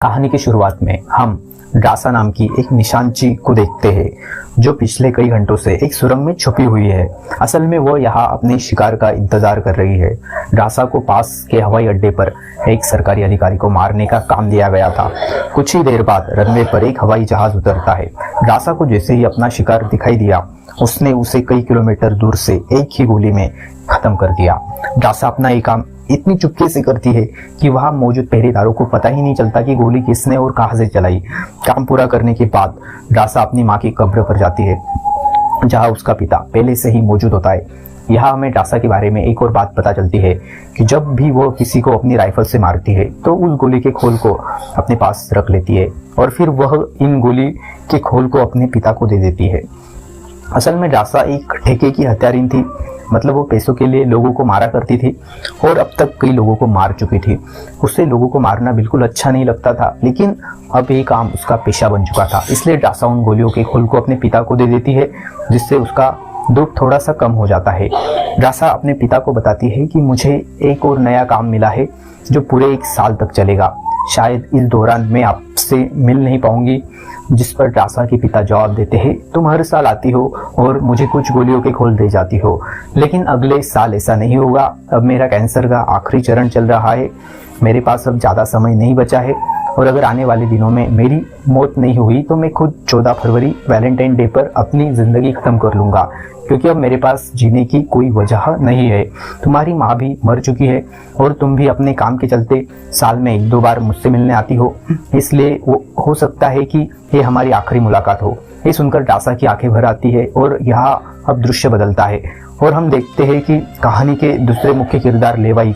कहानी की शुरुआत में हम ड्रासा नाम की एक निशानची को देखते हैं जो पिछले कई घंटों से एक सुरंग में छुपी हुई है। असल में वो यहाँ अपने शिकार का इंतजार कर रही है। ड्रासा को पास के हवाई अड्डे पर एक सरकारी अधिकारी को मारने का काम दिया गया था। कुछ ही देर बाद रनवे पर एक हवाई जहाज उतरता है। ड्रासा को जैसे ही अपना शिकार दिखाई दिया उसने उसे कई किलोमीटर दूर से एक ही गोली में खत्म कर दिया। ड्रासा अपना ये काम इतनी चुपके से करती है कि वहां मौजूद पहरेदारों को पता ही नहीं चलता कि गोली किसने और कहां से चलाई। काम पूरा करने के बाद ड्रासा अपनी मां की कब्र पर जाती है जहां उसका पिता पहले से ही मौजूद होता है। यहाँ हमें ड्रासा के बारे में एक और बात पता चलती है कि जब भी वो किसी को अपनी राइफल से मारती है तो उस गोली के खोल को अपने पास रख लेती है और फिर वह इन गोली के खोल को अपने पिता को दे देती है। असल में ड्रासा एक ठेके की हत्यारिन थी, मतलब वो पैसों के लिए लोगों को मारा करती थी और अब तक कई लोगों को मार चुकी थी। उसे लोगों को मारना बिल्कुल अच्छा नहीं लगता था, लेकिन अब ये काम उसका पेशा बन चुका था। इसलिए ड्रासा उन गोलियों के खोल को अपने पिता को दे देती है जिससे उसका दुख थोड़ा सा कम हो जाता है। ड्रासा अपने पिता को बताती है कि मुझे एक और नया काम मिला है जो पूरे 1 साल तक चलेगा। शायद इस दौरान मैं आपसे मिल नहीं पाऊंगी। जिस पर ड्रासा के पिता जवाब देते हैं, तुम हर साल आती हो और मुझे कुछ गोलियों के खोल दे जाती हो, लेकिन अगले साल ऐसा नहीं होगा। अब मेरा कैंसर का आखिरी चरण चल रहा है, मेरे पास अब ज़्यादा समय नहीं बचा है और अगर आने वाले दिनों में मेरी मौत नहीं हुई तो मैं खुद 14 फरवरी वैलेंटाइन डे पर अपनी ज़िंदगी ख़त्म कर लूँगा, क्योंकि अब मेरे पास जीने की कोई वजह नहीं है। तुम्हारी माँ भी मर चुकी है और तुम भी अपने काम के चलते साल में 1-2 बार मुझसे मिलने आती हो, इसलिए वो हो सकता है कि ये हमारी आखिरी मुलाकात हो। ये सुनकर ड्रासा की आंखें भर आती है और यहाँ अब दृश्य बदलता है और हम देखते हैं कि कहानी के दूसरे मुख्य किरदार लेवाई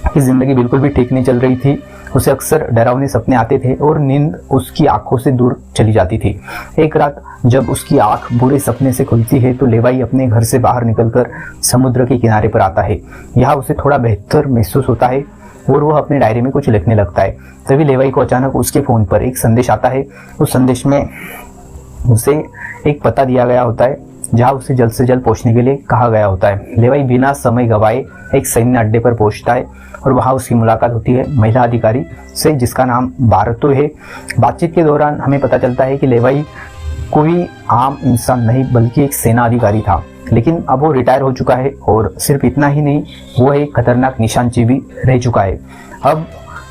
की जिंदगी बिल्कुल भी ठीक नहीं चल रही थी। उसे अक्सर डरावने सपने आते थे और नींद उसकी आंखों से दूर चली जाती थी। एक रात जब उसकी आंख बुरे सपने से खुलती है तो लेवाई अपने घर से बाहर निकलकर समुद्र के किनारे पर आता है। यहाँ उसे थोड़ा बेहतर महसूस होता है और वह अपने डायरी में कुछ लिखने लगता है। तभी लेवाई को अचानक उसके फ़ोन पर एक संदेश आता है। उस संदेश में उसे एक पता दिया गया होता है जहाँ उसे जल्द से जल्द पहुंचने के लिए कहा गया होता है। लेवाई बिना समय गवाए एक सैन्य अड्डे पर पहुंचता है और वहाँ उसकी मुलाकात होती है महिला अधिकारी से जिसका नाम बारतो है। बातचीत के दौरान हमें पता चलता है कि लेवाई कोई आम इंसान नहीं बल्कि एक सेना अधिकारी था, लेकिन अब वो रिटायर हो चुका है और सिर्फ इतना ही नहीं, वो एक खतरनाक निशानची भी रह चुका है। अब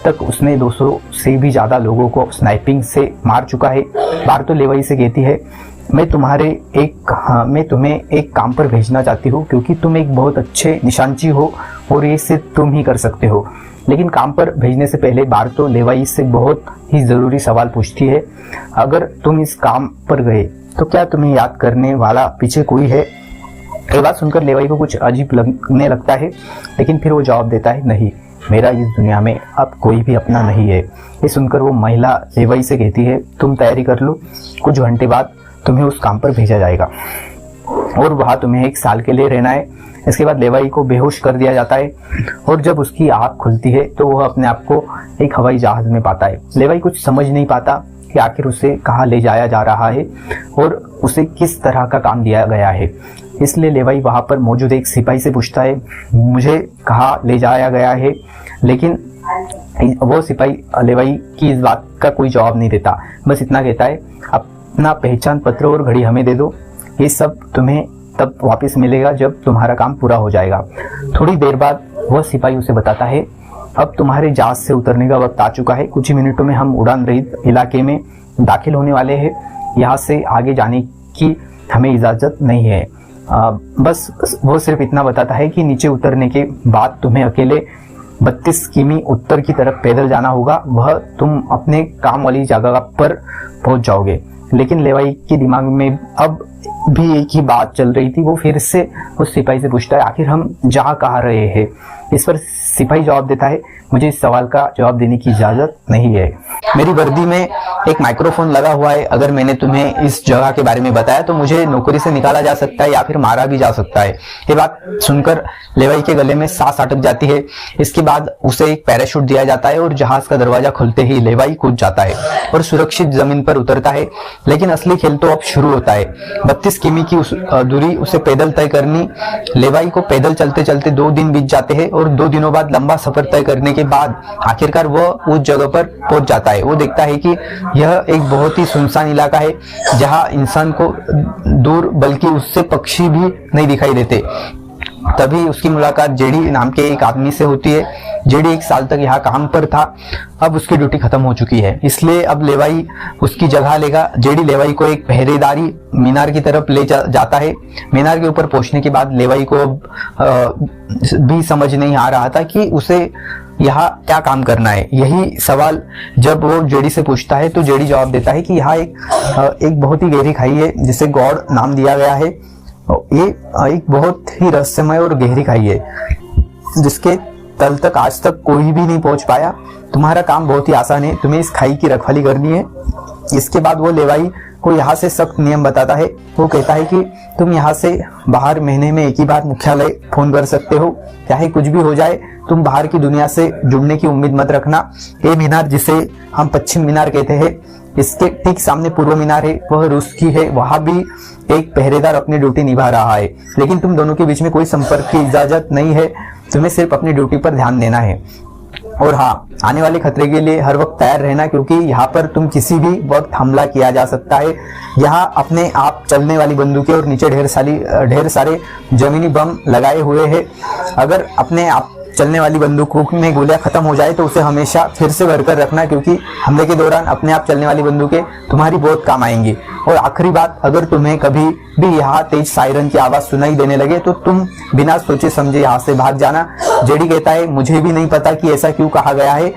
तक उसने 200 से भी ज़्यादा लोगों को स्नाइपिंग से मार चुका है। बारतो लेवाई से कहती है, मैं तुम्हें एक काम पर भेजना चाहती हूँ क्योंकि तुम एक बहुत अच्छे निशानची हो और ये सिर्फ तुम ही कर सकते हो। लेकिन काम पर भेजने से पहले बारतो लेवाई से बहुत ही ज़रूरी सवाल पूछती है, अगर तुम इस काम पर गए तो क्या तुम्हें याद करने वाला पीछे कोई है? ये बात सुनकर लेवाई को कुछ अजीब लगने लगता है, लेकिन फिर वो जवाब देता है, नहीं, मेरा इस दुनिया में अब कोई भी अपना नहीं है। ये सुनकर वो महिला लेवाई से कहती है, तुम तैयारी कर लो, कुछ घंटे बाद तुम्हें उस काम पर भेजा जाएगा और वहाँ तुम्हें 1 साल के लिए रहना है। इसके बाद लेवाई को बेहोश कर दिया जाता है और जब उसकी आँख खुलती है तो वह अपने आप को एक हवाई जहाज में पाता है। लेवाई कुछ समझ नहीं पाता कि आखिर उसे कहाँ ले जाया जा रहा है और उसे किस तरह का काम दिया गया है। इसलिए लेवाई वहाँ पर मौजूद एक सिपाही से पूछता है, मुझे कहाँ ले जाया गया है? लेकिन वो सिपाही लेवाई की इस बात का कोई जवाब नहीं देता, बस इतना कहता है, अपना पहचान पत्र और घड़ी हमें दे दो, ये सब तुम्हें तब वापस मिलेगा जब तुम्हारा काम पूरा हो जाएगा। थोड़ी देर बाद वह सिपाही उसे बताता है, अब तुम्हारे जहाज से उतरने का वक्त आ चुका है, कुछ ही मिनटों में हम उड़ान रहित इलाके में दाखिल होने वाले हैं, यहाँ से आगे जाने की हमें इजाज़त नहीं है। बस वो सिर्फ इतना बताता है कि नीचे उतरने के बाद तुम्हें अकेले 32 किमी उत्तर की तरफ पैदल जाना होगा, वह तुम अपने काम वाली जगह पर पहुंच जाओगे। लेकिन लेवाई के दिमाग में अब भी एक ही बात चल रही थी। वो फिर से उस सिपाही से पूछता है, आखिर हम जा कहाँ रहे हैं? इस पर सिपाही जवाब देता है, मुझे इस सवाल का जवाब देने की इजाजत नहीं है। मेरी वर्दी में एक माइक्रोफोन लगा हुआ है, अगर मैंने तुम्हें इस जगह के बारे में बताया तो मुझे नौकरी से निकाला जा सकता है या फिर मारा भी जा सकता है। ये बात सुनकर लेवाई के गले में सांस अटक जाती है। इसके बाद उसे एक पैराशूट दिया जाता है और जहाज का दरवाजा खुलते ही लेवाई कूद जाता है और सुरक्षित जमीन पर उतरता है। लेकिन असली खेल तो अब शुरू होता है। 32 किमी की दूरी उसे पैदल तय करनी। लेवाई को पैदल चलते चलते 2 दिन बीत जाते हैं और 2 दिनों बाद बाद लंबा सफर तय करने के बाद आखिरकार वह उस जगह पर पहुंच जाता है। वो देखता है कि यह एक बहुत ही सुनसान इलाका है जहां इंसान को दूर बल्कि उससे पक्षी भी नहीं दिखाई देते। तभी उसकी मुलाकात जेडी नाम के एक आदमी से होती है। जेडी 1 साल तक यहाँ काम पर था, अब उसकी ड्यूटी खत्म हो चुकी है, इसलिए अब लेवाई उसकी जगह लेगा। जेडी लेवाई को एक पहरेदारी मीनार की तरफ ले जाता है। मीनार के ऊपर पहुंचने के बाद लेवाई को भी समझ नहीं आ रहा था कि उसे यहाँ क्या काम करना है। यही सवाल जब वो जेडी से पूछता है तो जेडी जवाब देता है कि यहाँ एक बहुत ही गहरी खाई है जिसे गॉड नाम दिया गया है। ये एक बहुत ही रहस्यमय और गहरी खाई है जिसके तल तक आज तक कोई भी नहीं पहुंच पाया। तुम्हारा काम बहुत ही आसान है, तुम्हें इस खाई की रखवाली करनी है। इसके बाद वो लेवाई को यहाँ से सख्त नियम बताता है। वो कहता है कि तुम यहाँ से बाहर महीने में एक ही बार मुख्यालय फोन कर सकते हो, चाहे कुछ भी हो जाए तुम बाहर की दुनिया से जुड़ने की उम्मीद मत रखना। ये मीनार जिसे हम पश्चिम मीनार कहते हैं, इसके ठीक सामने पूर्व मीनार है, वह रूस की है। वहां भी एक पहरेदार अपनी ड्यूटी निभा रहा है, लेकिन तुम दोनों के बीच में कोई संपर्क की इजाजत नहीं है। तुम्हें सिर्फ अपनी ड्यूटी पर ध्यान देना है। और हाँ, आने वाले खतरे के लिए हर वक्त तैयार रहना, क्योंकि यहाँ पर तुम किसी भी वक्त हमला किया जा सकता है। यहाँ अपने आप चलने वाली बंदूकें और नीचे ढेर सारे जमीनी बम लगाए हुए हैं। अगर अपने आप चलने वाली बंदूकों में गोलियां खत्म हो जाए तो उसे हमेशा फिर से भरकर रखना, क्योंकि हमले के दौरान अपने आप चलने वाली बंदूकें तुम्हारी बहुत काम आएंगी। और आखिरी बात, अगर तुम्हें कभी भी यहाँ तेज सायरन की आवाज सुनाई देने लगे तो तुम बिना सोचे समझे यहाँ से भाग जाना। जेडी कहता है, मुझे भी नहीं पता कि ऐसा क्यों कहा गया है,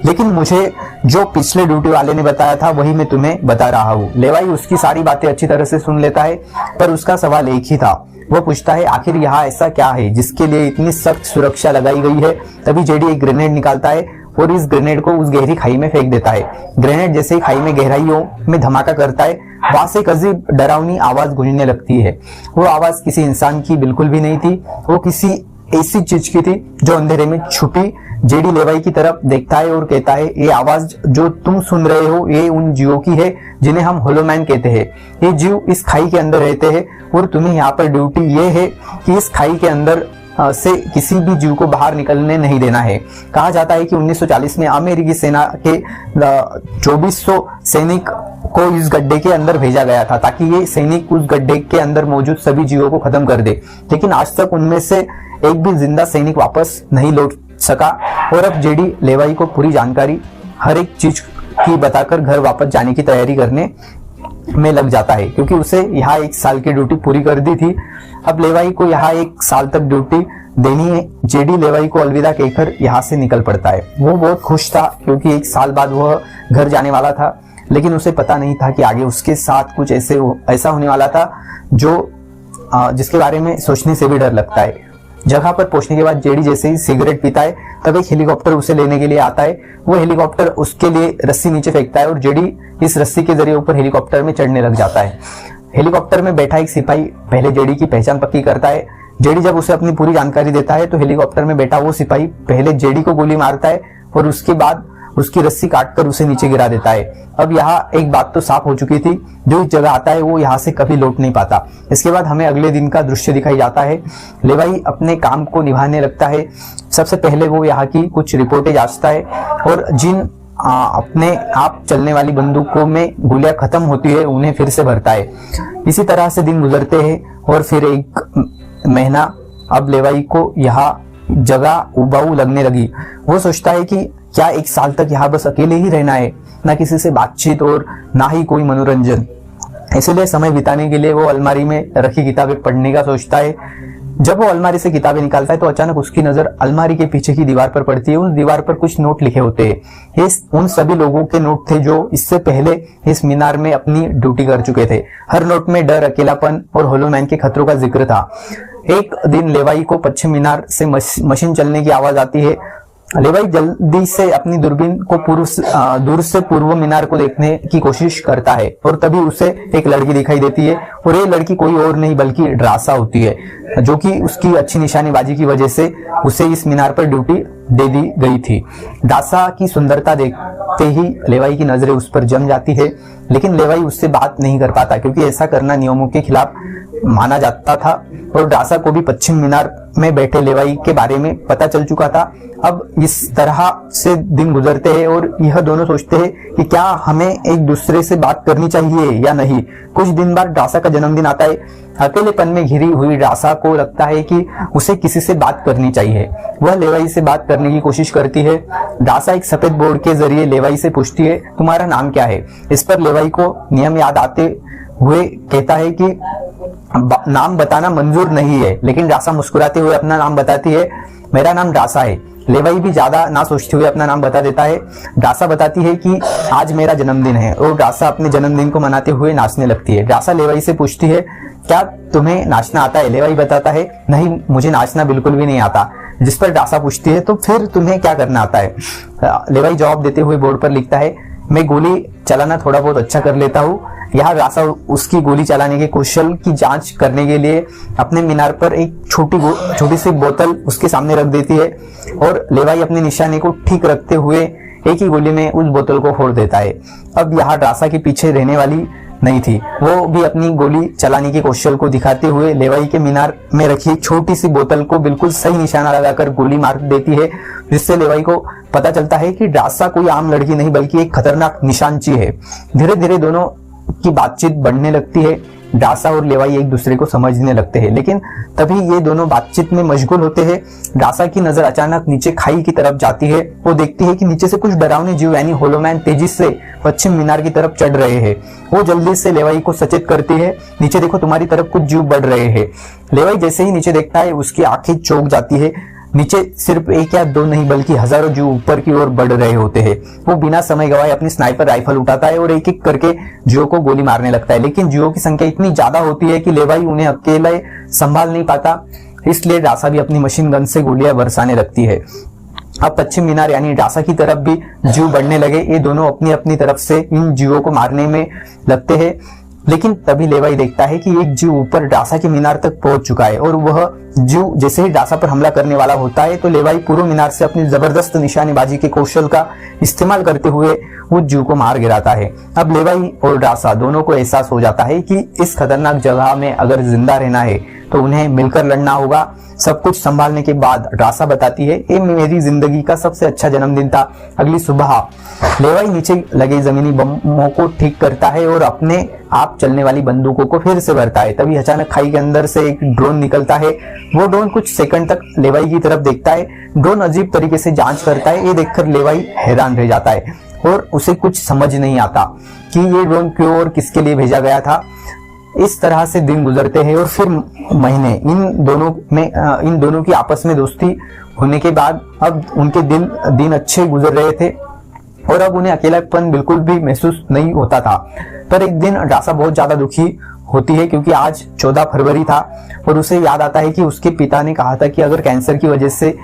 लेकिन मुझे जो पिछले ड्यूटी वाले ने बताया था वही मैं तुम्हें बता रहा हूँ। लेवाई उसकी सारी बातें अच्छी तरह से सुन लेता है, पर उसका सवाल एक ही था। वो पूछता है, आखिर यहाँ ऐसा क्या है जिसके लिए इतनी सख्त सुरक्षा लगाई गई है। तभी जेडी एक ग्रेनेड निकालता है और इस ग्रेनेड को उस गहरी खाई में फेंक देता है। ग्रेनेड जैसे ही खाई में गहराइयों में धमाका करता है, वहां से एक अजीब डरावनी आवाज गूंजने लगती है। वो आवाज किसी इंसान की बिल्कुल भी नहीं थी, वो किसी ऐसी चीज की थी जो अंधेरे में छुपी। जेडी लेवाई की तरफ देखता है और कहता है, ये आवाज जो तुम सुन रहे हो ये उन जीवों की है जिन्हें हम होलोमैन कहते हैं। ये जीव इस खाई के अंदर रहते हैं और तुम्हें यहाँ पर ड्यूटी ये है कि इस खाई के अंदर से किसी भी जीव को बाहर निकलने नहीं देना है। कहा जाता है कि 1940 में अमेरिकी सेना के 2400 सैनिक को इस गड्ढे के अंदर भेजा गया था ताकि ये सैनिक उस गड्ढे के अंदर मौजूद सभी जीवों को खत्म कर दे, लेकिन आज तक उनमें से एक भी जिंदा सैनिक वापस नहीं लौट सका। और अब जेडी लेवाई को पूरी जानकारी हर एक चीज की बताकर घर वापस जाने की तैयारी करने में लग जाता है, क्योंकि उसे यहाँ 1 साल की ड्यूटी पूरी कर दी थी। अब लेवाई को यहाँ 1 साल तक ड्यूटी देनी है। जेडी लेवाई को अलविदा कहकर यहाँ से निकल पड़ता है। वो बहुत खुश था क्योंकि 1 साल बाद वह घर जाने वाला था, लेकिन उसे पता नहीं था कि आगे उसके साथ कुछ ऐसा होने वाला था जो जिसके बारे में सोचने से भी डर लगता है। जगह पर पहुंचने के बाद जेडी जैसे ही सिगरेट पीता है तब एक हेलीकॉप्टर उसे लेने के लिए आता है। वो हेलीकॉप्टर उसके लिए रस्सी नीचे फेंकता है और जेडी इस रस्सी के जरिए ऊपर हेलीकॉप्टर में चढ़ने लग जाता है। हेलीकॉप्टर में बैठा एक सिपाही पहले जेडी की पहचान पक्की करता है। जेडी जब उसे अपनी पूरी जानकारी देता है तो हेलीकॉप्टर में बैठा वो सिपाही पहले जेडी को गोली मारता है और उसके बाद उसकी रस्सी काटकर उसे नीचे गिरा देता है। अब यहाँ एक बात तो साफ हो चुकी थी, जो इस जगह आता है वो यहाँ से कभी लौट नहीं पाता। इसके बाद हमें अगले दिन का दृश्य दिखाई जाता है। लेवाई अपने काम को निभाने लगता है। सबसे पहले वो यहाँ की कुछ रिपोर्टें जांचता है और जिन अपने आप चलने वाली बंदूकों में गोलियां खत्म होती है उन्हें फिर से भरता है। इसी तरह से दिन गुजरते हैं और फिर 1 महीना अब लेवाई को यहाँ जगह उबाऊ लगने लगी। वो सोचता है कि क्या 1 साल तक यहाँ बस अकेले ही रहना है, ना किसी से बातचीत और ना ही कोई मनोरंजन। इसलिए समय बिताने के लिए वो अलमारी में रखी किताबें पढ़ने का सोचता है। जब वो अलमारी से किताबें निकालता है तो अचानक उसकी नजर अलमारी के पीछे की दीवार पर पड़ती है। उस दीवार पर कुछ नोट लिखे होते हैं। ये उन सभी लोगों के नोट थे जो इससे पहले इस मीनार में अपनी ड्यूटी कर चुके थे। हर नोट में डर, अकेलापन और होलोमैन के खतरों का जिक्र था। एक दिन लेवाई को पश्चिम मीनार से मशीन चलने की आवाज आती है। लेवाई जल्दी से अपनी दूरबीन को दूर से पूर्व मीनार को देखने की कोशिश करता है और तभी उसे एक लड़की दिखाई देती है और ये लड़की कोई और नहीं बल्कि ड्रासा होती है, जो कि उसकी अच्छी निशानेबाजी की वजह से उसे इस मीनार पर ड्यूटी दे दी गई थी। ड्रासा की सुंदरता देखते ही लेवाई की नजरें उस पर जम जाती है, लेकिन लेवाई उससे बात नहीं कर पाता क्योंकि ऐसा करना नियमों के खिलाफ माना जाता था और ड्रासा को भी पश्चिम मीनार में बैठे लेवाई के बारे में पता चल चुका था। अब इस तरह से दिन गुजरते हैं और यह दोनों सोचते हैं कि क्या हमें एक दूसरे से बात करनी चाहिए या नहीं। कुछ दिन बाद ड्रासा का जन्मदिन आता है। अकेलेपन में घिरी हुई ड्रासा को लगता है कि उसे किसी से बात करनी चाहिए। वह लेवाई से बात करने की कोशिश करती है। ड्रासा एक सफेद बोर्ड के जरिए लेवाई से पूछती है, तुम्हारा नाम क्या है? इस पर लेवाई को नियम याद आते हुए कहता है कि नाम बताना मंजूर नहीं है, लेकिन ड्रासा मुस्कुराते हुए अपना नाम बताती है, मेरा नाम ड्रासा है। लेवाई भी ज्यादा ना सोचते हुए अपना नाम बता देता है। ड्रासा बताती है कि आज मेरा जन्मदिन है और ड्रासा अपने जन्मदिन को मनाते हुए नाचने लगती है। ड्रासा लेवाई से पूछती है, क्या तुम्हें नाचना आता है? लेवाई बताता है, नहीं, मुझे नाचना बिल्कुल भी नहीं आता। जिस पर ड्रासा पूछती है, तो फिर तुम्हें क्या करना आता है? लेवाई जवाब देते हुए बोर्ड पर लिखता है, मैं गोली चलाना थोड़ा बहुत अच्छा कर लेता हूँ। यहाँ ड्रासा उसकी गोली चलाने के कौशल की जांच करने के लिए अपने मीनार पर एक छोटी सी बोतल उसके सामने रख देती है और लेवाई अपने निशाने को ठीक रखते हुए एक ही गोली में उस बोतल को फोड़ देता है। अब यहाँ ड्रासा के पीछे रहने वाली नहीं थी, वो भी अपनी गोली चलाने के कौशल को दिखाते हुए लेवाई के मीनार में रखी छोटी सी बोतल को बिल्कुल सही निशाना लगाकर गोली मार देती है, जिससे लेवाई को पता चलता है कि ड्रासा कोई आम लड़की नहीं बल्कि एक खतरनाक निशानची है। धीरे धीरे दोनों की बातचीत बढ़ने लगती है। ड्रासा और लेवाई एक दूसरे को समझने लगते हैं, लेकिन तभी ये दोनों बातचीत में मशगूल होते हैं। ड्रासा की नजर अचानक नीचे खाई की तरफ जाती है। वो देखती है कि नीचे से कुछ डरावने जीव यानी होलोमैन तेजी से पश्चिम मीनार की तरफ चढ़ रहे हैं। वो जल्दी से लेवाई को सचेत करती है, नीचे देखो, तुम्हारी तरफ कुछ जीव बढ़ रहे हैं। लेवाई जैसे ही नीचे देखता है उसकी आंखें चौंक जाती है। नीचे सिर्फ एक या दो नहीं बल्कि हजारों जीव ऊपर की ओर बढ़ रहे होते हैं। वो बिना समय गवाए अपनी स्नाइपर राइफल उठाता है और एक एक करके जीवों को गोली मारने लगता है, लेकिन जीवों की संख्या इतनी ज्यादा होती है कि लेवाई उन्हें अकेले संभाल नहीं पाता। इसलिए ड्रासा भी अपनी मशीन गन से गोलियां बरसाने लगती है। अब पश्चिम मीनार यानी ड्रासा की तरफ भी जीव बढ़ने लगे। ये दोनों अपनी अपनी तरफ से इन जीवों को मारने में लगते हैं, लेकिन तभी लेवाई देखता है कि एक जीव ऊपर ड्रासा के मीनार तक पहुंच चुका है और वह जीव जैसे ही ड्रासा पर हमला करने वाला होता है तो लेवाई पूर्व मीनार से अपनी जबरदस्त निशानेबाजी के कौशल का इस्तेमाल करते हुए उस जीव को मार गिराता है। अब लेवाई और ड्रासा दोनों को एहसास हो जाता है कि इस खतरनाक जगह में अगर जिंदा रहना है तो उन्हें मिलकर लड़ना होगा। सब कुछ संभालने के बाद ड्रासा बताती है, ये मेरी जिंदगी का सबसे अच्छा जन्मदिन था। अगली सुबह लेवाई नीचे लगे जमीनी बमों को ठीक करता है और अपने आप चलने वाली बंदूकों को फिर से भरता है। तभी अचानक खाई के अंदर से एक ड्रोन निकलता है। वो ड्रोन कुछ सेकंड तक लेवाई की तरफ देखता है। ड्रोन अजीब तरीके से जांच करता है। ये देखकर लेवाई हैरान रह जाता है और उसे कुछ समझ नहीं आता कि ये ड्रोन क्यों और किसके लिए भेजा गया था। इस तरह से दिन गुजरते हैं और फिर महीने। इन दोनों की आपस में दोस्ती होने के बाद अब उनके दिन अच्छे गुजर रहे थे और अब उन्हें अकेलापन बिल्कुल भी महसूस नहीं होता था। पर एक दिन ड्रासा बहुत ज्यादा दुखी होती है क्योंकि आज 14 फरवरी था और उसे याद आता है कि उसके पिता ने कहा था कि अगर कैंसर की वजह से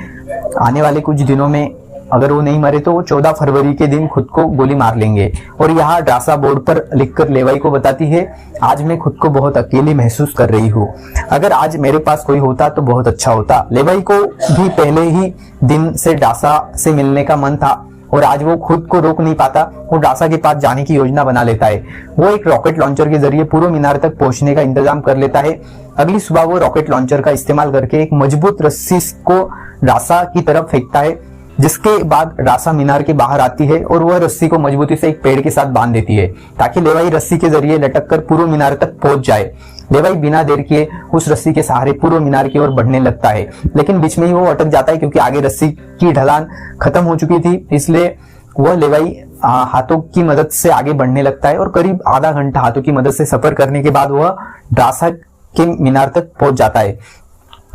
आने वाले कुछ दिनों में अगर वो नहीं मरे तो वो 14 फरवरी के दिन खुद को गोली मार लेंगे। और यहाँ ड्रासा बोर्ड पर लिखकर लेवाई को बताती है, आज मैं खुद को बहुत अकेली महसूस कर रही हूँ। अगर आज मेरे पास कोई होता तो बहुत अच्छा होता। लेवाई को भी पहले ही दिन से ड्रासा से मिलने का मन था और आज वो खुद को रोक नहीं पाता। वो ड्रासा के पास जाने की योजना बना लेता है। वो एक रॉकेट लॉन्चर के जरिए पूर्व मीनार तक पहुंचने का इंतजाम कर लेता है। अगली सुबह वो रॉकेट लॉन्चर का इस्तेमाल करके एक मजबूत रस्सी को ड्रासा की तरफ फेंकता है, जिसके बाद ड्रासा मीनार के बाहर आती है और वह रस्सी को मजबूती से एक पेड़ के साथ बांध देती है ताकि लेवाई रस्सी के जरिए लटक कर पूर्व मीनार तक पहुंच जाए। लेवाई बिना देर किए उस रस्सी के सहारे पूर्व मीनार की ओर बढ़ने लगता है, लेकिन बीच में ही वो अटक जाता है क्योंकि आगे रस्सी की ढलान खत्म हो चुकी थी। इसलिए वह लेवाई हाथों की मदद से आगे बढ़ने लगता है और करीब आधा घंटा हाथों की मदद से सफर करने के बाद वह ड्रासा के मीनार तक पहुंच जाता है।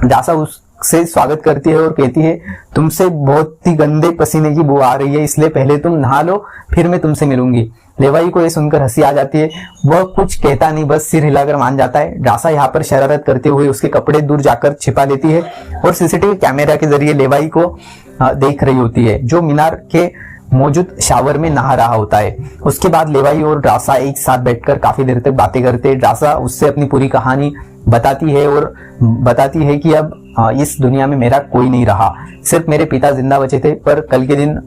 ड्रासा उससे स्वागत करती है और कहती है, तुमसे बहुत ही गंदे पसीने की बू आ रही है, इसलिए पहले तुम नहा लो, फिर मैं तुमसे मिलूंगी। लेवाई को यह सुनकर हंसी आ जाती है। वह कुछ कहता नहीं, बस सिर हिलाकर मान जाता है। ड्रासा यहाँ पर शरारत करते हुए उसके कपड़े दूर जाकर छिपा लेती है और सीसीटीवी कैमरा के जरिए लेवाई को देख रही होती है, जो मीनार के मौजूद शावर में नहा रहा होता है। उसके बाद लेवाई और ड्रासा एक साथ बैठकर काफी देर तक बातें करते हैं। ड्रासा उससे अपनी पूरी कहानी बताती है और बताती है कि अब इस दुनिया में मेरा कोई नहीं रहा, सिर्फ मेरे पिता जिंदा बचे थे, पर कल के दिन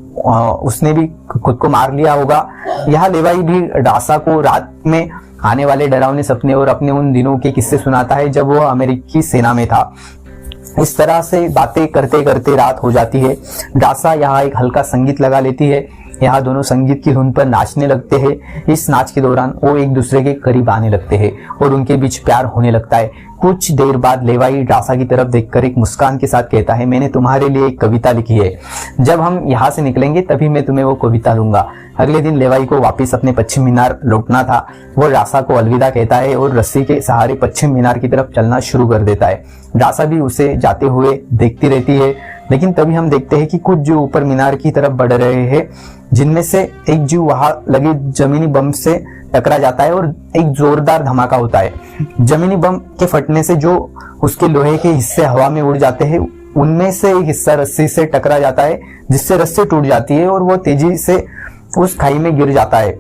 उसने भी खुद को मार लिया होगा। यह लेवाई भी डासा को रात में आने वाले डरावने सपने और अपने उन दिनों के किस्से सुनाता है जब वह अमेरिकी सेना में था। इस तरह से बातें करते करते रात हो जाती है। डासा यहाँ एक हल्का संगीत लगा लेती है। यहाँ दोनों संगीत की धुन पर नाचने लगते हैं। इस नाच के दौरान वो एक दूसरे के करीब आने लगते हैं और उनके बीच प्यार होने लगता है। कुछ देर बाद लेवाई डासा की तरफ देखकर एक मुस्कान के साथ कहता है, मैंने तुम्हारे लिए एक कविता लिखी है, जब हम यहाँ से निकलेंगे तभी मैं तुम्हें वो कविता दूंगा। अगले दिन लेवाई को वापस अपने पश्चिम मीनार लौटना था। वो डासा को अलविदा कहता है और रस्सी के सहारे पश्चिम मीनार की तरफ चलना शुरू कर देता है। डासा भी उसे जाते हुए देखती रहती है, लेकिन तभी हम देखते हैं कि कुछ जीव ऊपर मीनार की तरफ बढ़ रहे हैं, जिनमें से एक जीव वहां लगे जमीनी बम से टकरा जाता है और एक जोरदार धमाका होता है। जमीनी बम के फटने से जो उसके लोहे के हिस्से हवा में उड़ जाते हैं, उनमें से एक हिस्सा रस्सी से टकरा जाता है, जिससे रस्सी टूट जाती है और वो तेजी से उस खाई में गिर जाता है।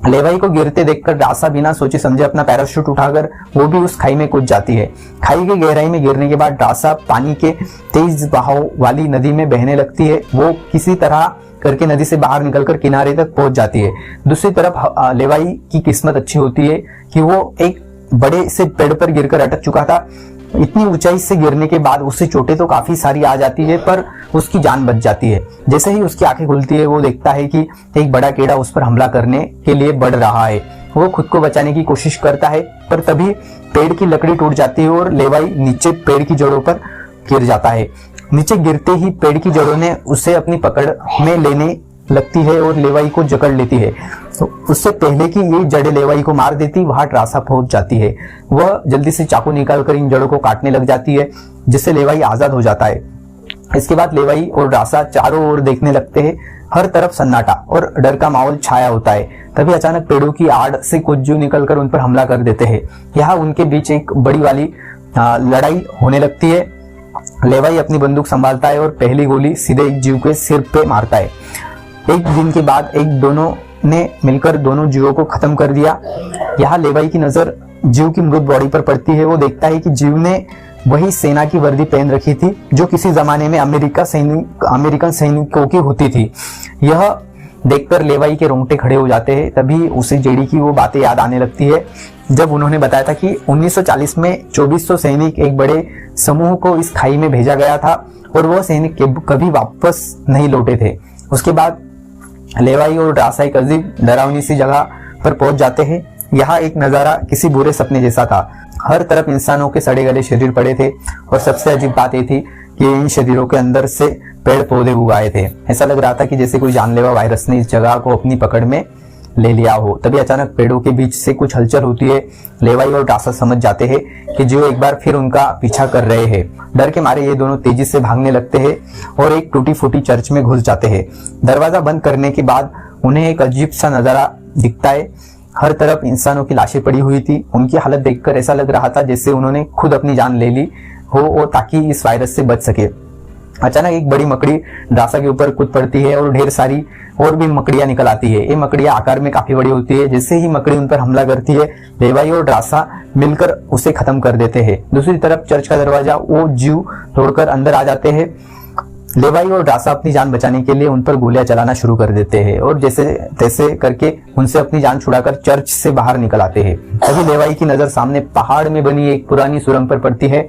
लेवाई को गिरते देखकर डासा बिना सोचे समझे अपना पैराशूट उठाकर वो भी उस खाई में कूद जाती है। खाई की गहराई में गिरने के बाद डासा पानी के तेज बहाव वाली नदी में बहने लगती है। वो किसी तरह करके नदी से बाहर निकलकर किनारे तक पहुंच जाती है। दूसरी तरफ लेवाई की किस्मत अच्छी होती है कि वो एक बड़े से पेड़ पर गिरकर अटक चुका था। इतनी ऊंचाई से गिरने के बाद उसे चोटें तो काफी सारी आ जाती है, पर उसकी जान बच जाती है। जैसे ही उसकी आंखें खुलती है, वो देखता है कि एक बड़ा कीड़ा उस पर हमला करने के लिए बढ़ रहा है। वो खुद को बचाने की कोशिश करता है, पर तभी पेड़ की लकड़ी टूट जाती है और लेवाई नीचे पेड़ की जड़ों पर गिर जाता है। नीचे गिरते ही पेड़ की जड़ों ने उसे अपनी पकड़ में लेने लगती है और लेवाई को जकड़ लेती है। तो उससे पहले कि ये जड़ें लेवाई को मार देती, वहां डासा पहुंच जाती है। वह जल्दी से चाकू निकालकर इन जड़ों को काटने लग जाती है, जिससे लेवाई आजाद हो जाता है। इसके बाद लेवाई और डासा चारों ओर देखने लगते हैं। हर तरफ सन्नाटा और डर का माहौल छाया होता है। तभी अचानक पेड़ों की आड़ से कुछ जीव निकलकर उन पर हमला कर देते हैं। यहाँ उनके बीच एक बड़ी वाली लड़ाई होने लगती है। लेवाई अपनी बंदूक संभालता है और पहली गोली सीधे एक जीव के सिर पे मारता है। एक दिन के बाद दोनों ने मिलकर दोनों जीवों को खत्म कर दिया। यहाँ लेवाई की नजर जीव की मृत बॉडी पर पड़ती है। वो देखता है कि जीव ने वही सेना की वर्दी पहन रखी थी जो किसी जमाने में अमेरिकन सैनिकों की होती थी। यह देखकर लेवाई के रोंगटे खड़े हो जाते हैं। तभी उसे जेडी की वो बातें याद आने लगती है जब उन्होंने बताया था कि 1940 में 2400 सैनिक एक बड़े समूह को इस खाई में भेजा गया था और वो सैनिक कभी वापस नहीं लौटे थे। उसके बाद लेवाई और डासा एक अजीब डरावनी सी जगह पर पहुंच जाते हैं। यहाँ एक नजारा किसी बुरे सपने जैसा था। हर तरफ इंसानों के सड़े गले शरीर पड़े थे और सबसे अजीब बात ये थी कि इन शरीरों के अंदर से पेड़ पौधे उगाए थे। ऐसा लग रहा था कि जैसे कोई जानलेवा वायरस ने इस जगह को अपनी पकड़ में ले लिया हो। तभी अचानक पेड़ों के बीच से कुछ हलचल होती है। लेवाई और डासा समझ जाते हैं कि जो एक बार फिर उनका पीछा कर रहे हैं। डर के मारे ये दोनों तेजी से भागने लगते हैं और एक टूटी फूटी चर्च में घुस जाते हैं। दरवाजा बंद करने के बाद उन्हें एक अजीब सा नजारा दिखता है। हर तरफ इंसानों की लाशें पड़ी हुई थी। उनकी हालत देखकर ऐसा लग रहा था जैसे उन्होंने खुद अपनी जान ले ली हो और ताकि इस वायरस से बच सके। अचानक एक बड़ी मकड़ी डासा के ऊपर कूद पड़ती है और ढेर सारी और भी मकड़ियां निकल आती है। ये मकड़ियां आकार में काफी बड़ी होती है। जैसे ही मकड़ी उन पर हमला करती है, लेवाई और डासा मिलकर उसे खत्म कर देते हैं। दूसरी तरफ चर्च का दरवाजा वो जीव तोड़कर अंदर आ जाते हैं। लेवाई और डासा अपनी जान बचाने के लिए उन पर गोलियां चलाना शुरू कर देते हैं और जैसे तैसे करके उनसे अपनी जान छुड़ाकर चर्च से बाहर निकल आते हैं। तभी लेवाई की नजर सामने पहाड़ में बनी एक पुरानी सुरंग पर पड़ती है।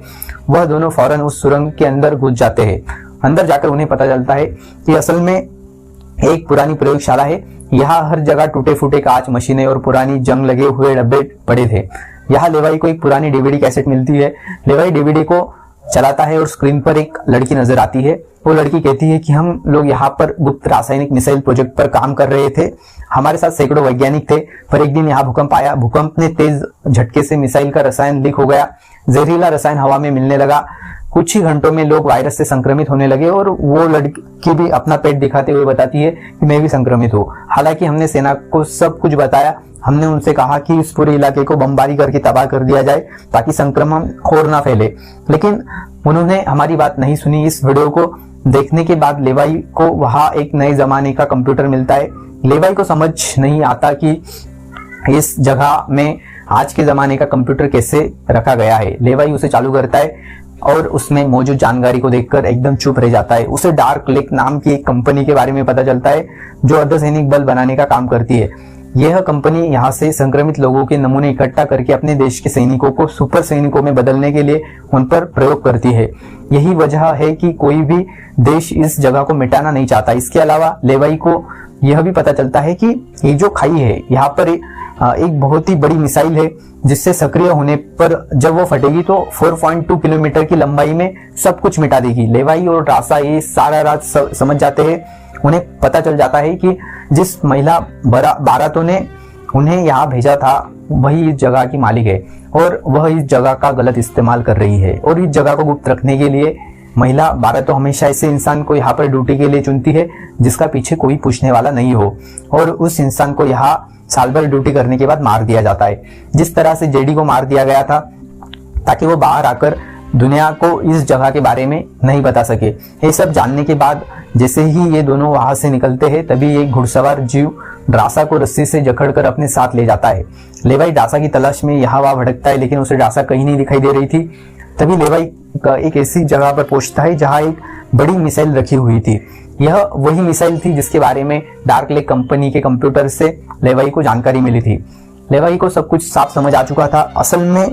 वह दोनों फौरन उस सुरंग के अंदर घुस जाते हैं। अंदर जाकर उन्हें पता चलता है कि असल में एक पुरानी प्रयोगशाला है। यहाँ हर जगह टूटे फूटे कांच, मशीनें और पुरानी जंग लगे हुए डब्बे पड़े थे। यहाँ लेवाई को एक पुरानी डीवीडी कैसेट मिलती है। लेवाई डीवीडी को चलाता है और स्क्रीन पर एक लड़की नजर आती है। वो लड़की कहती है कि हम लोग यहाँ पर गुप्त रासायनिक मिसाइल प्रोजेक्ट पर काम कर रहे थे। हमारे साथ सैकड़ों वैज्ञानिक थे, पर एक दिन यहाँ भूकंप आया। भूकंप ने तेज झटके से मिसाइल का रसायन लीक हो गया। जहरीला रसायन हवा में मिलने लगा। कुछ ही घंटों में लोग वायरस से संक्रमित होने लगे और वो लड़की भी अपना पेट दिखाते हुए बताती है कि मैं भी संक्रमित हूँ। हालांकि हमने सेना को सब कुछ बताया। हमने उनसे कहा कि इस पूरे इलाके को बमबारी करके तबाह कर दिया जाए ताकि संक्रमण और ना फैले, लेकिन उन्होंने हमारी बात नहीं सुनी। इस वीडियो को देखने के बाद लेवाई को वहां एक नए जमाने का कंप्यूटर मिलता है। लेवाई को समझ नहीं आता कि इस जगह में आज के जमाने का कंप्यूटर कैसे रखा गया है। लेवाई उसे चालू करता है और उसमें मौजूद जानकारी को देखकर एकदम चुप रह जाता है। उसे डार्क लेक नाम की एक कंपनी के बारे में पता चलता है जो अर्धसैनिक बल बनाने का काम करती है। यह कंपनी यहाँ से संक्रमित लोगों के नमूने इकट्ठा करके अपने देश के सैनिकों को सुपर सैनिकों में बदलने के लिए उन पर प्रयोग करती है। यही वजह है कि कोई भी देश इस जगह को मिटाना नहीं चाहता। इसके अलावा लेवाई को यह भी पता चलता है कि ये जो खाई है यहाँ पर एक बहुत ही बड़ी मिसाइल है जिससे सक्रिय होने पर जब वो फटेगी तो 4.2 किलोमीटर की लंबाई में सब कुछ मिटा देगी। लेवाई और रासा ये सारा रात समझ जाते हैं। उन्हें पता चल जाता है कि जिस महिला बारातों ने उन्हें यहाँ भेजा था वही इस जगह की मालिक है और वह इस जगह का गलत इस्तेमाल कर रही है। और इस जगह को गुप्त रखने के लिए महिला बारातों हमेशा ऐसे इंसान को यहाँ पर ड्यूटी के लिए चुनती है जिसका पीछे कोई पूछने वाला नहीं हो, और उस इंसान को यहाँ साल भर ड्यूटी करने के बाद मार दिया जाता है। जिस तरह से जेडी को मार दिया गया था ताकि वो बाहर आकर दुनिया को इस जगह के बारे में नहीं बता सके। ये सब जानने के बाद जैसे ही ये दोनों वहां से निकलते हैं तभी एक घुड़सवार जीव ड्रासा को रस्सी से जकड़कर अपने साथ ले जाता है। लेवाई ड्रासा की तलाश में यहाँ वहां भटकता है लेकिन उसे ड्रासा कहीं नहीं दिखाई दे रही थी। तभी लेवाई एक ऐसी जगह पर पहुंचता है जहां एक बड़ी मिसाइल रखी हुई थी। यह वही मिसाइल थी जिसके बारे में डार्क लेक कंपनी के कंप्यूटर से लेवाई को जानकारी मिली थी। लेवाई को सब कुछ साफ समझ आ चुका था। असल में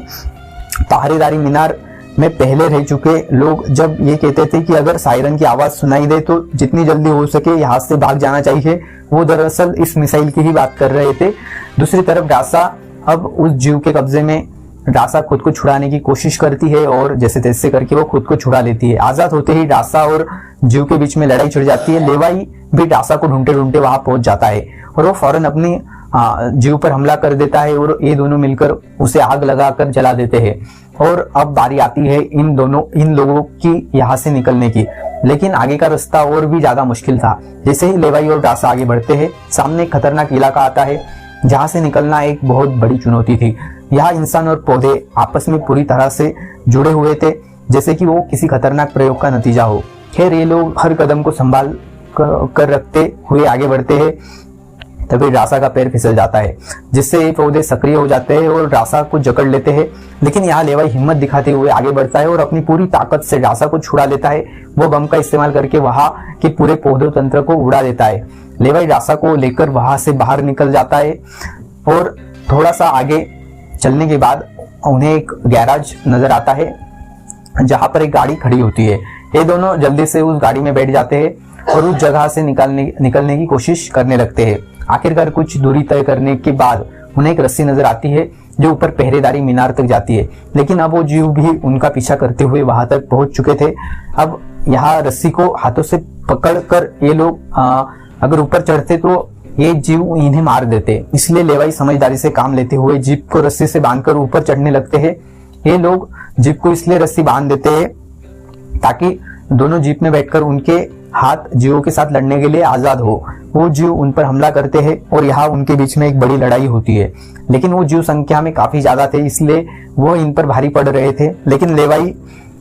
पहरेदारी मीनार में पहले रह चुके लोग जब ये कहते थे कि अगर सायरन की आवाज सुनाई दे तो जितनी जल्दी हो सके यहाँ से भाग जाना चाहिए, वो दरअसल इस मिसाइल की ही बात कर रहे थे। दूसरी तरफ डासा अब उस जीव के कब्जे में। डासा खुद को छुड़ाने की कोशिश करती है और जैसे तैसे करके वो खुद को छुड़ा लेती है। आजाद होते ही डासा और जीव के बीच में लड़ाई छिड़ जाती है। लेवाई भी डासा को ढूंढते ढूंढते वहां पहुंच जाता है और वो फौरन अपनी जीव पर हमला कर देता है और ये दोनों मिलकर उसे आग लगाकर जला देते हैं। और अब बारी आती है इन लोगों की यहाँ से निकलने की, लेकिन आगे का रास्ता और भी ज्यादा मुश्किल था। जैसे ही लेवाई और डासा आगे बढ़ते हैं सामने एक खतरनाक इलाका आता है जहां से निकलना एक बहुत बड़ी चुनौती थी। यहाँ इंसान और पौधे आपस में पूरी तरह से जुड़े हुए थे जैसे कि वो किसी खतरनाक प्रयोग का नतीजा हो। खैर ये लोग हर कदम को संभाल कर रखते हुए आगे बढ़ते हैं। तभी रासा का पैर फिसल जाता है जिससे ये पौधे सक्रिय हो जाते हैं और रासा को जकड़ लेते हैं। लेकिन यहाँ लेवाई हिम्मत दिखाते हुए आगे बढ़ता है और अपनी पूरी ताकत से रासा को छुड़ा लेता है। वो बम का इस्तेमाल करके वहां के पूरे पौधे तंत्र को उड़ा देता है। लेवाई रासा को लेकर वहां से बाहर निकल जाता है और थोड़ा सा आगे चलने के बाद उन्हें एक गैराज नजर आता है जहां पर एक गाड़ी खड़ी होती है। ये दोनों जल्दी से उस गाड़ी में बैठ जाते हैं और उस जगह से निकलने की कोशिश करने लगते हैं। आखिरकार कुछ दूरी तय करने के बाद उन्हें एक रस्सी नजर आती है जो ऊपर पहरेदारी मीनार तक जाती है, लेकिन अब वो जीव भी उनका पीछा करते हुए वहां तक पहुंच चुके थे। अब यहाँ रस्सी को हाथों से पकड़कर ये लोग अगर ऊपर चढ़ते तो ये जीव इन्हें मार देते। इसलिए लेवाई समझदारी से काम लेते हुए जीप को रस्सी से बांधकर ऊपर चढ़ने लगते हैं। ये लोग जीप को इसलिए रस्सी बांध देते हैं ताकि दोनों जीप में बैठकर उनके हाथ जीवों के साथ लड़ने के लिए आजाद हो। वो जीव उन पर हमला करते हैं और यहाँ उनके बीच में एक बड़ी लड़ाई होती है, लेकिन वो जीव संख्या में काफी ज्यादा थे इसलिए वो इन पर भारी पड़ रहे थे। लेकिन लेवाई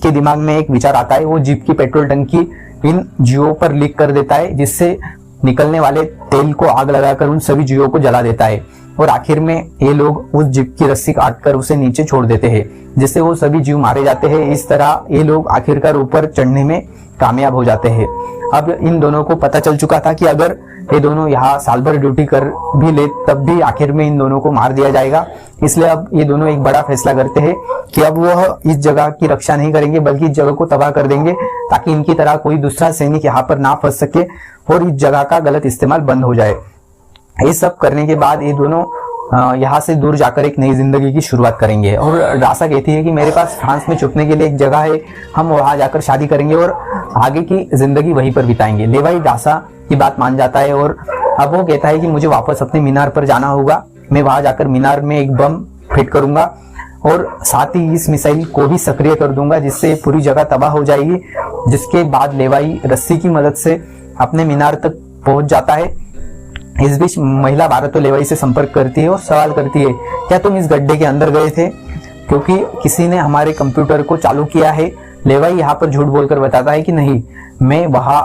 के दिमाग में एक विचार आता है। वो जीप की पेट्रोल टंकी इन जीवों पर लीक कर देता है जिससे निकलने वाले तेल को आग लगाकर उन सभी जीवों को जला देता है और आखिर में ये लोग उस जीप की रस्सी काटकर उसे नीचे छोड़ देते हैं जिससे वो सभी जीव मारे जाते हैं। इस तरह ये लोग आखिरकार ऊपर चढ़ने में कामयाब हो जाते हैं। अब इन दोनों को पता चल चुका था कि अगर ये दोनों यहाँ साल भर ड्यूटी कर भी ले तब भी आखिर में इन दोनों को मार दिया जाएगा। इसलिए अब ये दोनों एक बड़ा फैसला करते हैं कि अब वह इस जगह की रक्षा नहीं करेंगे बल्कि इस जगह को तबाह कर देंगे ताकि इनकी तरह कोई दूसरा सैनिक यहाँ पर ना फंस सके और इस जगह का गलत इस्तेमाल बंद हो जाए। ये सब करने के बाद ये दोनों यहाँ से दूर जाकर एक नई जिंदगी की शुरुआत करेंगे। और रासा कहती है कि मेरे पास फ्रांस में छुपने के लिए एक जगह है, हम वहां जाकर शादी करेंगे और आगे की जिंदगी वहीं पर बिताएंगे। लेवाई रासा की बात मान जाता है और अब वो कहता है कि मुझे वापस अपने मीनार पर जाना होगा। मैं वहां जाकर मीनार में एक बम फिट करूंगा और साथ ही इस मिसाइल को भी सक्रिय कर दूंगा जिससे पूरी जगह तबाह हो जाएगी। जिसके बाद लेवाई रस्सी की मदद से अपने मीनार तक पहुंच जाता है। इस बीच महिला बारातों लेवाई से संपर्क करती है और सवाल करती है, क्या तुम इस गड्ढे के अंदर गए थे? क्योंकि किसी ने हमारे कंप्यूटर को चालू किया है। लेवाई यहाँ पर झूठ बोलकर बताता है कि नहीं, मैं वहां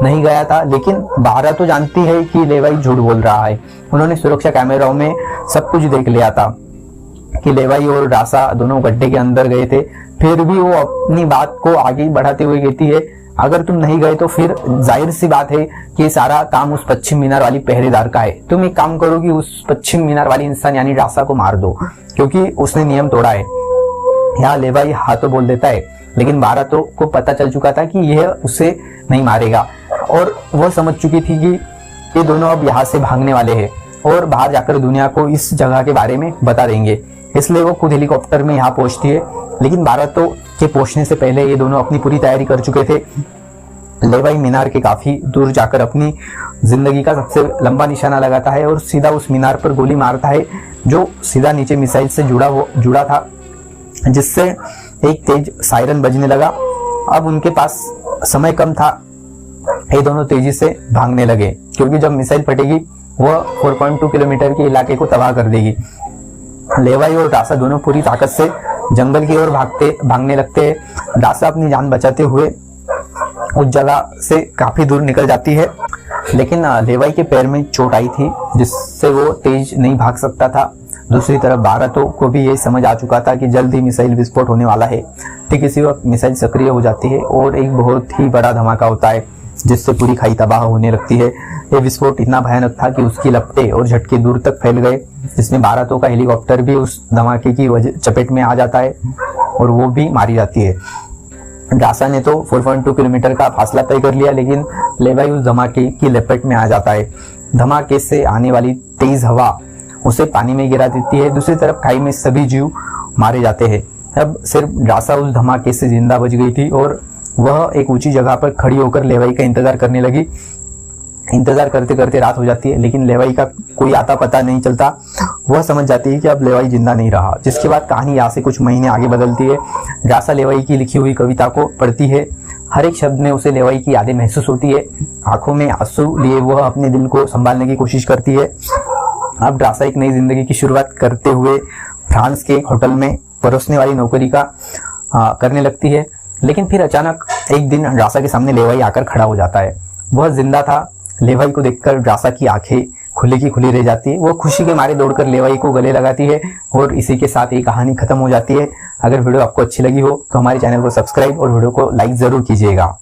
नहीं गया था। लेकिन बारात तो जानती है कि लेवाई झूठ बोल रहा है। उन्होंने सुरक्षा कैमराओं में सब कुछ देख लिया था कि लेवाई और रासा दोनों गड्ढे के अंदर गए थे। फिर भी वो अपनी बात को आगे बढ़ाते हुए कहती है, अगर तुम नहीं गए तो फिर जाहिर सी बात है कि सारा काम उस पश्चिम मीनार वाली पहरेदार का है। तुम एक काम करो कि उस पश्चिम मीनार वाली इंसान यानी रासा को मार दो, क्योंकि उसने नियम तोड़ा है। यहाँ लेवाई हाँ तो बोल देता है, लेकिन बारातो को पता चल चुका था कि यह उसे नहीं मारेगा और वह समझ चुकी थी कि ये दोनों अब यहाँ से भागने वाले हैं और बाहर जाकर दुनिया को इस जगह के बारे में बता देंगे। इसलिए वो खुद हेलीकॉप्टर में यहाँ पहुंचती है, लेकिन बारातो के पहुंचने से पहले ये दोनों अपनी पूरी तैयारी कर चुके थे। लेवाई मीनार के काफी दूर जाकर अपनी जिंदगी का सबसे लंबा निशाना लगाता है और सीधा उस मीनार पर गोली मारता है, जो सीधा नीचे मिसाइल से जुड़ा था, जिससे एक तेज सायरन बजने लगा। अब उनके पास समय कम था, ये दोनों तेजी से भागने लगे, क्योंकि जब मिसाइल फटेगी वह 4.2 किलोमीटर के इलाके को तबाह कर देगी। लेवाई और रासा दोनों पूरी ताकत से जंगल की ओर भागने लगते हैं। रासा अपनी जान बचाते हुए उस जगह से काफी दूर निकल जाती है, लेकिन लेवाई के पैर में चोट आई थी, जिससे वो तेज नहीं भाग सकता था। दूसरी तरफ बारातो को भी ये समझ आ चुका था कि जल्द ही मिसाइल विस्फोट होने वाला है। ठीक इसी वक्त मिसाइल सक्रिय हो जाती है और एक बहुत ही बड़ा धमाका होता है, जिससे पूरी खाई तबाह होने लगती है। ये विस्फोट इतना भयानक था कि उसकी लपटें और झटके दूर तक फैल गए, जिसमें बारातो का हेलीकॉप्टर भी उस धमाके की चपेट में आ जाता है और वो भी मारी जाती है। रासा ने तो 4.2 किलोमीटर का फासला तय कर लिया, लेकिन लेवाई उस धमाके की लपेट में आ जाता है। धमाके से आने वाली तेज हवा उसे पानी में गिरा देती है। दूसरी तरफ खाई में सभी जीव मारे जाते हैं। अब सिर्फ रासा उस धमाके से जिंदा बच गई थी और वह एक ऊंची जगह पर खड़ी होकर लेवाई का इंतजार करने लगी। इंतजार करते करते रात हो जाती है, लेकिन लेवाई का कोई आता पता नहीं चलता। वह समझ जाती है कि अब लेवाई जिंदा नहीं रहा, जिसके बाद कहानी यहाँ से कुछ महीने आगे बदलती है। रासा लेवाई की लिखी हुई कविता को पढ़ती है। हर एक शब्द में उसे लेवाई की यादें महसूस होती है। आंखों में आंसू लिए वह अपने दिल को संभालने की कोशिश करती है। अब रासा एक नई जिंदगी की शुरुआत करते हुए फ्रांस के एक होटल में परोसने वाली नौकरी का करने लगती है। लेकिन फिर अचानक एक दिन रासा के सामने लेवाई आकर खड़ा हो जाता है। वह जिंदा था। लेवाई को देखकर रासा की आंखें खुली की खुली रह जाती है। वो खुशी के मारे दौड़कर लेवाई को गले लगाती है और इसी के साथ ये कहानी खत्म हो जाती है। अगर वीडियो आपको अच्छी लगी हो तो हमारे चैनल को सब्सक्राइब और वीडियो को लाइक जरूर कीजिएगा।